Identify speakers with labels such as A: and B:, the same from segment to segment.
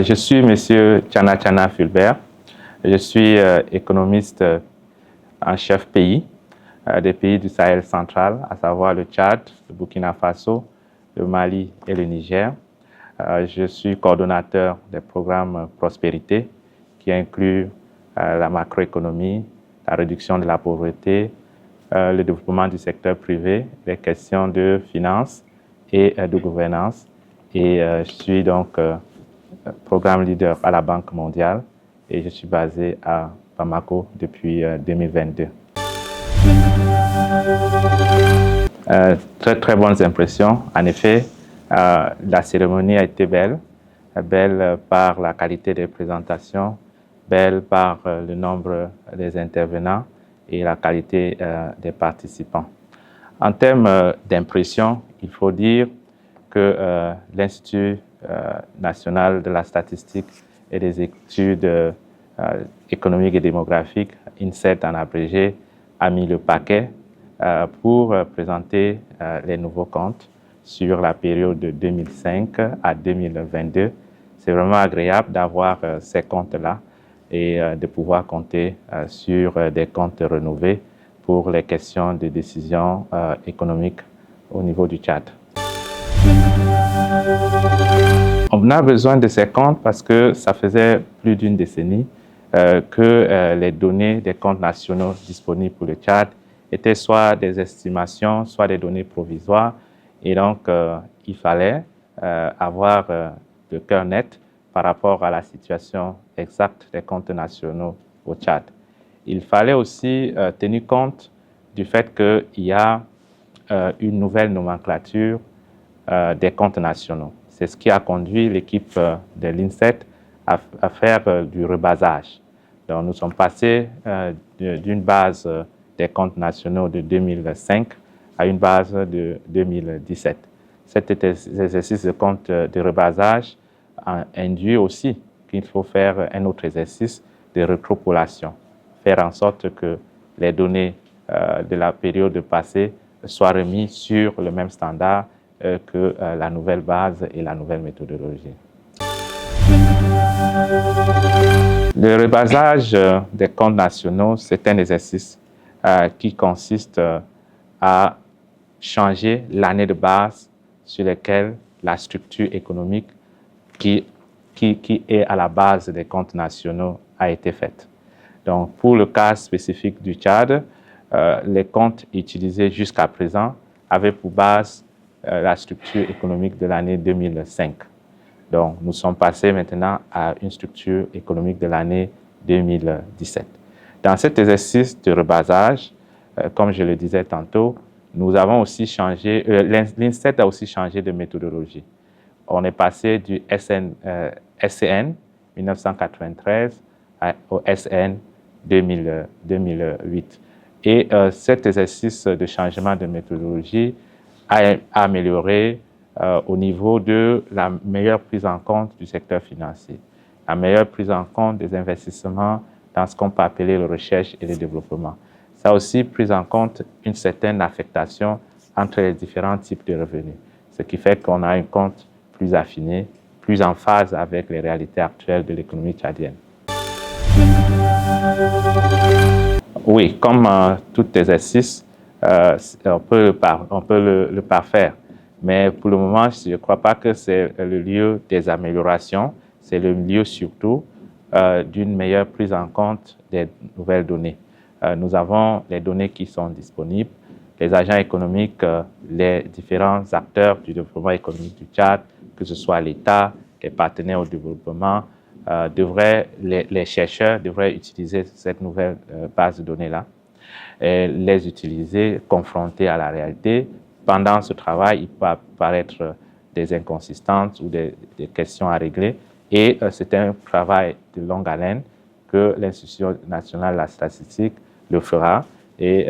A: Je suis Monsieur Tchana Fulbert. Je suis économiste en chef pays des pays du Sahel central, à savoir le Tchad, le Burkina Faso, le Mali et le Niger. Je suis coordonnateur des programmes Prospérité qui inclut la macroéconomie, la réduction de la pauvreté, le développement du secteur privé, les questions de finances et de gouvernance. Et je suis donc programme leader à la Banque mondiale et je suis basé à Bamako depuis 2022. Très bonnes impressions. En effet, la cérémonie a été belle par la qualité des présentations, belle par le nombre des intervenants et la qualité des participants. En termes d'impression, il faut dire que l'Institut national de la statistique et des études économiques et démographiques, INSET en abrégé, a mis le paquet pour présenter les nouveaux comptes sur la période de 2005 à 2022. C'est vraiment agréable d'avoir ces comptes-là et de pouvoir compter sur des comptes rénovés pour les questions de décision économique au niveau du Tchad. On a besoin de ces comptes parce que ça faisait plus d'une décennie que les données des comptes nationaux disponibles pour le Tchad étaient soit des estimations, soit des données provisoires. Et donc, il fallait avoir le cœur net par rapport à la situation exacte des comptes nationaux au Tchad. Il fallait aussi tenir compte du fait qu'il y a une nouvelle nomenclature des comptes nationaux. C'est ce qui a conduit l'équipe de l'INSET à faire du rebasage. Donc, nous sommes passés d'une base des comptes nationaux de 2005 à une base de 2017. Cet exercice de compte de rebasage induit aussi qu'il faut faire un autre exercice de retropolation, faire en sorte que les données de la période passée soient remises sur le même standard que la nouvelle base et la nouvelle méthodologie. Le rebasage des comptes nationaux, c'est un exercice qui consiste à changer l'année de base sur laquelle la structure économique qui est à la base des comptes nationaux a été faite. Donc, pour le cas spécifique du Tchad, les comptes utilisés jusqu'à présent avaient pour base la structure économique de l'année 2005. Donc, nous sommes passés maintenant à une structure économique de l'année 2017. Dans cet exercice de rebasage, comme je le disais tantôt, nous avons aussi changé, l'INSET a aussi changé de méthodologie. On est passé du SCN 1993 au SN 2008. Et cet exercice de changement de méthodologie a amélioré au niveau de la meilleure prise en compte du secteur financier, la meilleure prise en compte des investissements dans ce qu'on peut appeler la recherche et le développement. Ça a aussi pris en compte une certaine affectation entre les différents types de revenus, ce qui fait qu'on a un compte plus affiné, plus en phase avec les réalités actuelles de l'économie tchadienne. Oui, comme tout exercice, on peut le parfaire. Mais pour le moment, je ne crois pas que c'est le lieu des améliorations, c'est le lieu surtout d'une meilleure prise en compte des nouvelles données. Nous avons les données qui sont disponibles. Les agents économiques, les différents acteurs du développement économique du Tchad, que ce soit l'État, les partenaires au développement, les chercheurs devraient utiliser cette nouvelle base de données-là, et les utiliser confrontés à la réalité. Pendant ce travail, il peut apparaître des inconsistances ou des questions à régler. Et c'est un travail de longue haleine que l'Institut national de la statistique le fera et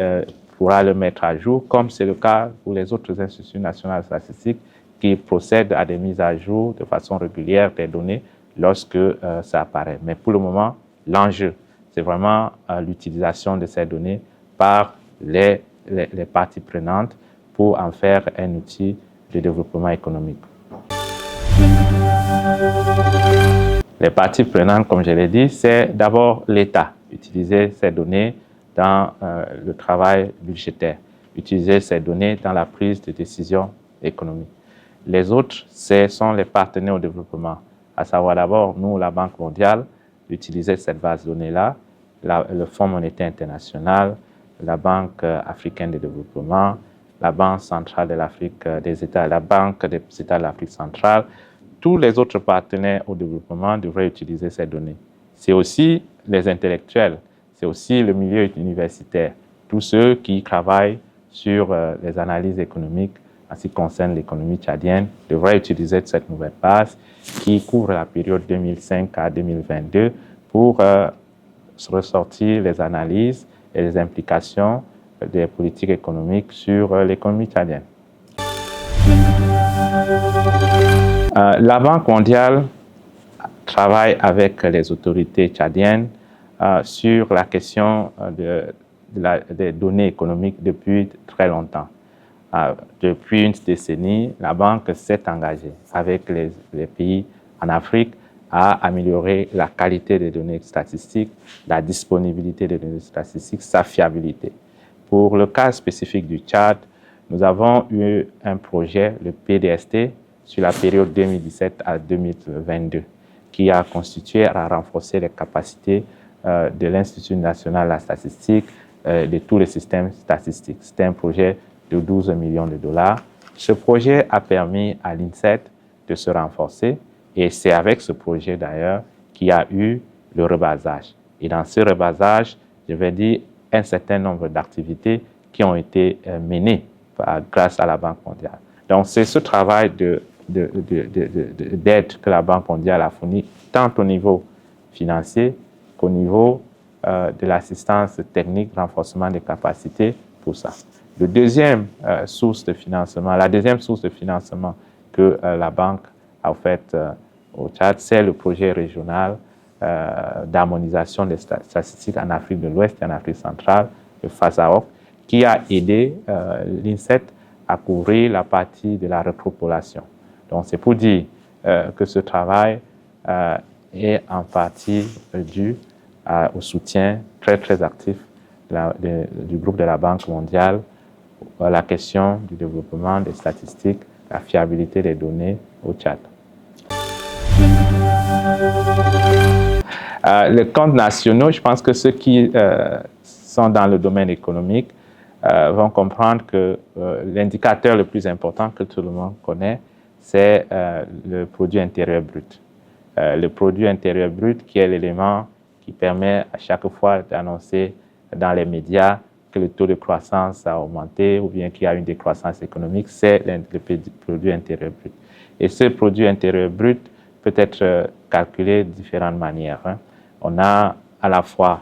A: pourra le mettre à jour, comme c'est le cas pour les autres instituts nationaux de statistique qui procèdent à des mises à jour de façon régulière des données lorsque ça apparaît. Mais pour le moment, l'enjeu, c'est vraiment l'utilisation de ces données par les parties prenantes pour en faire un outil de développement économique. Les parties prenantes, comme je l'ai dit, c'est d'abord l'État, utiliser ces données dans le travail budgétaire, utiliser ces données dans la prise de décision économique. Les autres, ce sont les partenaires au développement, à savoir d'abord, nous, la Banque mondiale, utiliser cette base de données-là, le Fonds monétaire international, la Banque africaine de développement, la Banque centrale de l'Afrique des États, la Banque des États de l'Afrique centrale. Tous les autres partenaires au développement devraient utiliser ces données. C'est aussi les intellectuels, c'est aussi le milieu universitaire, tous ceux qui travaillent sur les analyses économiques en ce qui concerne l'économie tchadienne devraient utiliser cette nouvelle base qui couvre la période 2005 à 2022 pour ressortir les analyses et les implications des politiques économiques sur l'économie tchadienne. La Banque mondiale travaille avec les autorités tchadiennes sur la question des données économiques depuis très longtemps. Depuis une décennie, la Banque s'est engagée avec les pays en Afrique à améliorer la qualité des données statistiques, la disponibilité des données statistiques, sa fiabilité. Pour le cas spécifique du Tchad, nous avons eu un projet, le PDST, sur la période 2017 à 2022, qui a constitué à renforcer les capacités de l'Institut national de la statistique, de tous les systèmes statistiques. C'était un projet de 12 millions de dollars. Ce projet a permis à l'INSET de se renforcer et c'est avec ce projet d'ailleurs qu'il y a eu le rebasage. Et dans ce rebasage, je vais dire un certain nombre d'activités qui ont été menées grâce à la Banque mondiale. Donc c'est ce travail d'aide que la Banque mondiale a fourni tant au niveau financier qu'au niveau de l'assistance technique, renforcement des capacités pour ça. La deuxième source de financement que la Banque a offerte au Tchad, c'est le projet régional d'harmonisation des statistiques en Afrique de l'Ouest et en Afrique centrale, le FASAOC, qui a aidé l'INSET à couvrir la partie de la retropolation. Donc c'est pour dire que ce travail est en partie dû au soutien très actif du groupe de la Banque mondiale à la question du développement des statistiques, la fiabilité des données au Tchad. Les comptes nationaux, je pense que ceux qui sont dans le domaine économique vont comprendre que l'indicateur le plus important que tout le monde connaît, c'est le produit intérieur brut. Le produit intérieur brut qui est l'élément qui permet à chaque fois d'annoncer dans les médias que le taux de croissance a augmenté ou bien qu'il y a une décroissance économique, c'est le produit intérieur brut. Et ce produit intérieur brut peut être calculé de différentes manières. On a à la fois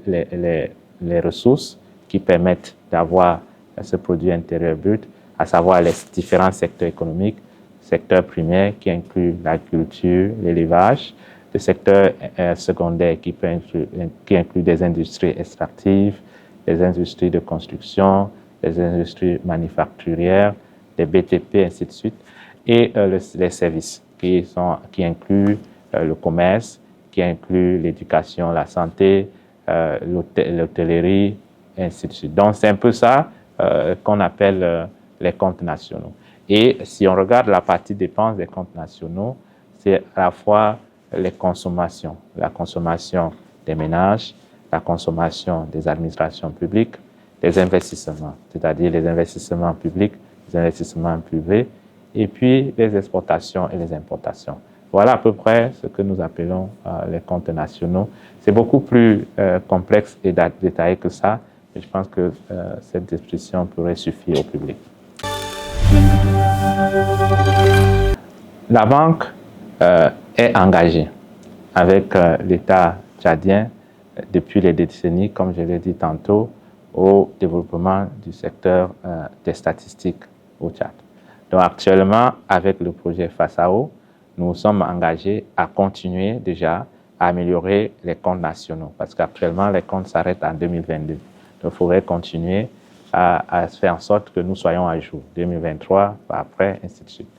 A: les ressources qui permettent d'avoir ce produit intérieur brut, à savoir les différents secteurs économiques, secteur primaire qui inclut l'agriculture, l'élevage, le secteur secondaire qui inclut des industries extractives, les industries de construction, les industries manufacturières, les BTP, ainsi de suite, et les services qui incluent le commerce, qui incluent l'éducation, la santé, l'hôtellerie, ainsi de suite. Donc c'est un peu ça qu'on appelle les comptes nationaux. Et si on regarde la partie dépenses des comptes nationaux, c'est à la fois les consommations, la consommation des ménages, la consommation des administrations publiques, les investissements, c'est-à-dire les investissements publics, les investissements privés, et puis les exportations et les importations. Voilà à peu près ce que nous appelons les comptes nationaux. C'est beaucoup plus complexe et détaillé que ça, et je pense que cette description pourrait suffire au public. La banque est engagée avec l'État tchadien depuis les décennies, comme je l'ai dit tantôt, au développement du secteur des statistiques au Tchad. Donc actuellement, avec le projet FASAO, nous sommes engagés à continuer déjà à améliorer les comptes nationaux, parce qu'actuellement, les comptes s'arrêtent en 2022. Donc il faudrait continuer à faire en sorte que nous soyons à jour, 2023, après, ainsi de suite.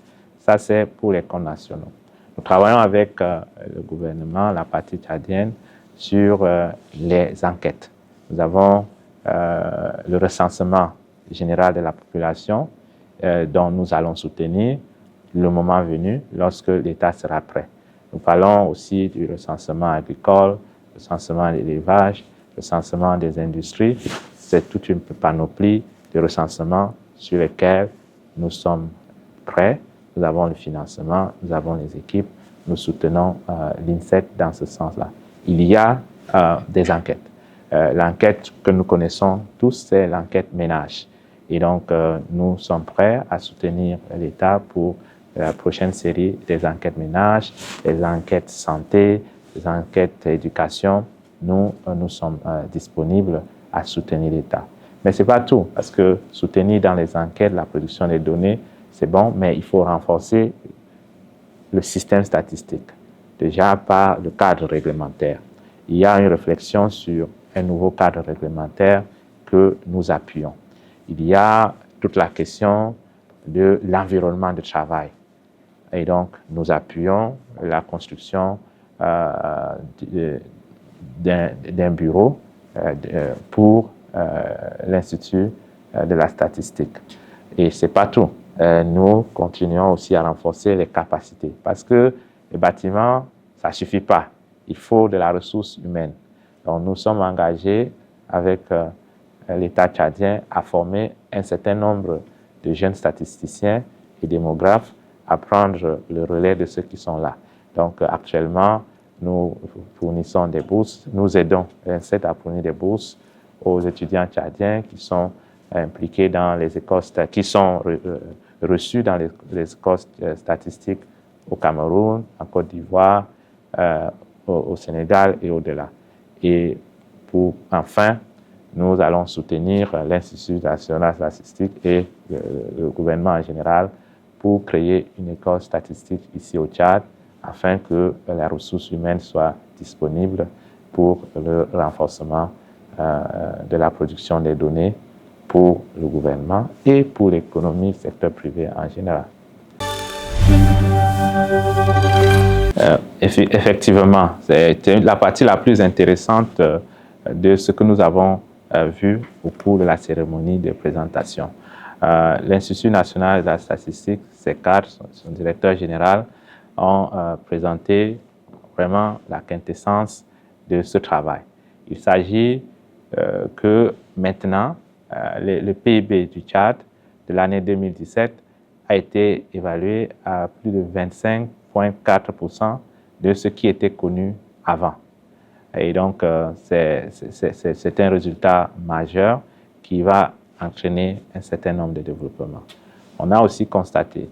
A: Ça, c'est pour les comptes nationaux. Nous travaillons avec le gouvernement, la partie tchadienne, sur les enquêtes. Nous avons le recensement général de la population dont nous allons soutenir le moment venu lorsque l'État sera prêt. Nous parlons aussi du recensement agricole, le recensement de l'élevage, le recensement des industries. C'est toute une panoplie de recensements sur lesquels nous sommes prêts. Nous avons le financement, nous avons les équipes, nous soutenons l'INSET dans ce sens-là. Il y a des enquêtes. L'enquête que nous connaissons tous, c'est l'enquête ménage. Et donc, nous sommes prêts à soutenir l'État pour la prochaine série des enquêtes ménage, les enquêtes santé, les enquêtes éducation. Nous sommes disponibles à soutenir l'État. Mais ce n'est pas tout, parce que soutenir dans les enquêtes la production des données, c'est bon, mais il faut renforcer le système statistique, déjà par le cadre réglementaire. Il y a une réflexion sur un nouveau cadre réglementaire que nous appuyons. Il y a toute la question de l'environnement de travail. Et donc, nous appuyons la construction d'un bureau pour l'Institut de la statistique. Et ce n'est pas tout. Nous continuons aussi à renforcer les capacités parce que les bâtiments, ça ne suffit pas. Il faut de la ressource humaine. Donc, nous sommes engagés avec l'État tchadien à former un certain nombre de jeunes statisticiens et démographes à prendre le relais de ceux qui sont là. Donc, actuellement, nous fournissons des bourses. Nous aidons l'INSET à fournir des bourses aux étudiants tchadiens qui sont impliqués dans les écoles, qui sont reçus dans les écoles statistiques au Cameroun, en Côte d'Ivoire, au Sénégal et au-delà. Et enfin, nous allons soutenir l'Institut national de statistique et le gouvernement en général pour créer une école statistique ici au Tchad afin que la ressource humaine soit disponible pour le renforcement de la production des données pour le gouvernement et pour l'économie, le secteur privé en général. Effectivement, c'est la partie la plus intéressante de ce que nous avons vu au cours de la cérémonie de présentation. L'Institut national de la statistique, ses cadres, son directeur général, ont présenté vraiment la quintessence de ce travail. Il s'agit que maintenant, le PIB du Tchad de l'année 2017 a été évalué à plus de 25,4% de ce qui était connu avant. Et donc, c'est un résultat majeur qui va entraîner un certain nombre de développements. On a aussi constaté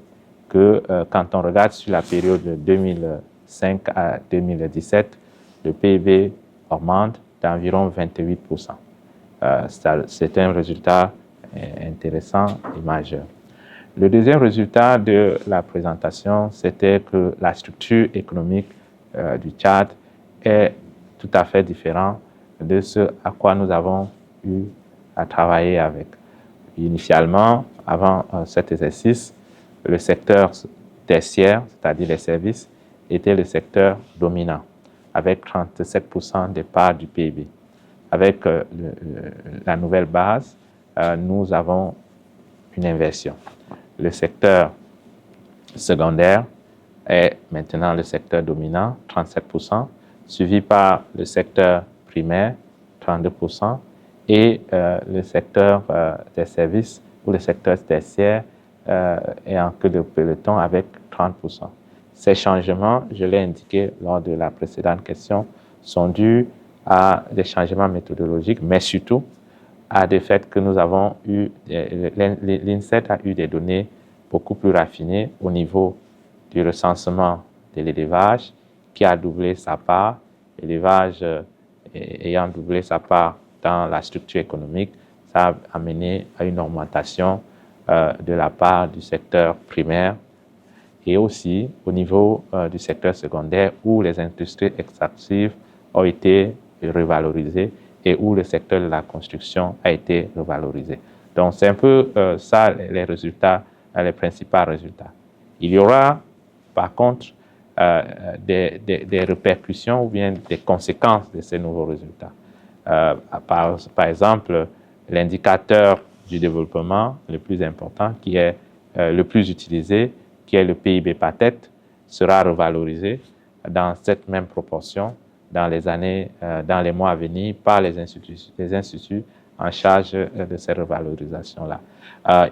A: que quand on regarde sur la période de 2005 à 2017, le PIB augmente d'environ 28%. C'est un résultat intéressant et majeur. Le deuxième résultat de la présentation, c'était que la structure économique du Tchad est tout à fait différente de ce à quoi nous avons eu à travailler avec. Initialement, avant cet exercice, le secteur tertiaire, c'est-à-dire les services, était le secteur dominant, avec 37% des parts du PIB. Avec la nouvelle base, nous avons une inversion. Le secteur secondaire est maintenant le secteur dominant, 37%, suivi par le secteur primaire, 32%, et le secteur des services ou le secteur tertiaire est en queue de peloton avec 30%. Ces changements, je l'ai indiqué lors de la précédente question, sont dus à des changements méthodologiques, mais surtout à des faits que nous avons eu, l'INSET a eu des données beaucoup plus raffinées au niveau du recensement de l'élevage qui a doublé sa part, l'élevage ayant doublé sa part dans la structure économique, ça a amené à une augmentation de la part du secteur primaire et aussi au niveau du secteur secondaire où les industries extractives ont été revalorisées et où le secteur de la construction a été revalorisé. Donc, c'est un peu ça les résultats, les principaux résultats. Il y aura, par contre, des répercussions ou bien des conséquences de ces nouveaux résultats. Par exemple, l'indicateur du développement le plus important, qui est le plus utilisé, qui est le PIB par tête, sera revalorisé dans cette même proportion dans les mois à venir par les instituts en charge de ces revalorisations-là.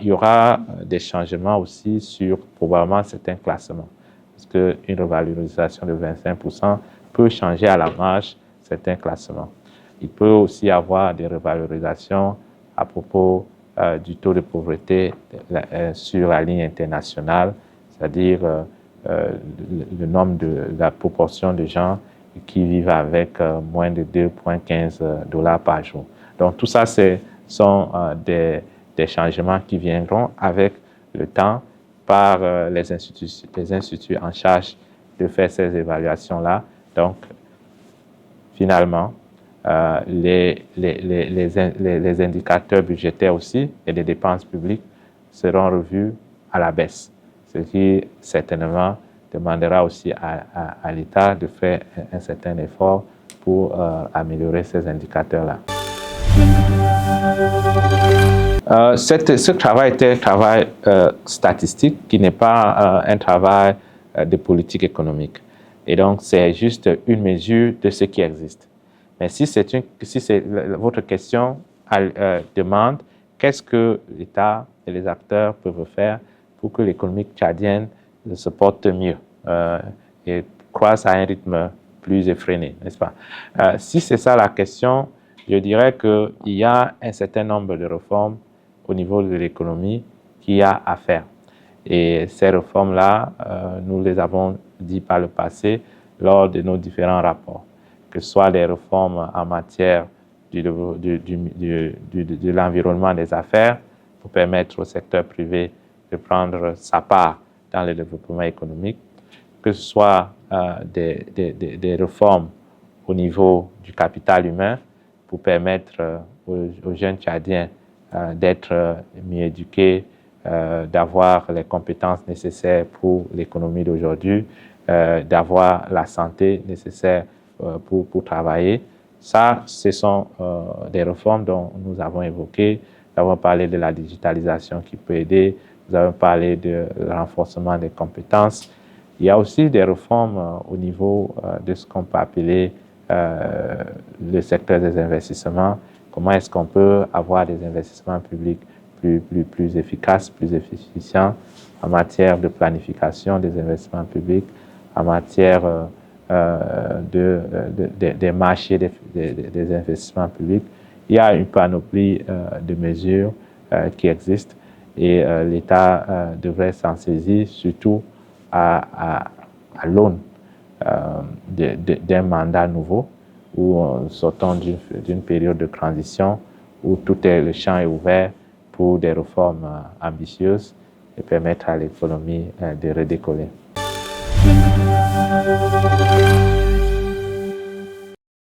A: Il y aura des changements aussi sur probablement certains classements, parce qu'une revalorisation de 25% peut changer à la marge certains classements. Il peut aussi y avoir des revalorisations à propos du taux de pauvreté sur la ligne internationale, c'est-à-dire le nombre la proportion de gens qui vivent avec moins de 2,15 $ par jour. Donc tout ça, sont des changements qui viendront avec le temps par les instituts en charge de faire ces évaluations-là. Donc, finalement, les indicateurs budgétaires aussi et les dépenses publiques seront revus à la baisse, ce qui certainement demandera aussi à l'État de faire un certain effort pour améliorer ces indicateurs-là. Ce travail est un travail statistique qui n'est pas un travail de politique économique. Et donc, c'est juste une mesure de ce qui existe. Mais si votre question demande qu'est-ce que l'État et les acteurs peuvent faire pour que l'économie tchadienne se porte mieux et croisse à un rythme plus effréné, n'est-ce pas? Si c'est ça la question, je dirais qu'il y a un certain nombre de réformes au niveau de l'économie qu'il y a à faire. Et ces réformes-là, nous les avons dit par le passé lors de nos différents rapports, que ce soit les réformes en matière de l'environnement des affaires pour permettre au secteur privé de prendre sa part dans le développement économique, que ce soit des réformes au niveau du capital humain pour permettre aux jeunes Tchadiens d'être mieux éduqués, d'avoir les compétences nécessaires pour l'économie d'aujourd'hui, d'avoir la santé nécessaire pour travailler. Ça, ce sont des réformes dont nous avons évoqué. Nous avons parlé de la digitalisation qui peut aider. Nous avons parlé du renforcement des compétences. Il y a aussi des réformes au niveau de ce qu'on peut appeler le secteur des investissements. Comment est-ce qu'on peut avoir des investissements publics plus efficaces, plus efficients en matière de planification des investissements publics, en matière des marchés des investissements publics. Il y a une panoplie de mesures qui existent et l'État devrait s'en saisir, surtout à l'aune d'un mandat nouveau où sortons d'une période de transition où le champ est ouvert pour des réformes ambitieuses et permettre à l'économie de redécoller.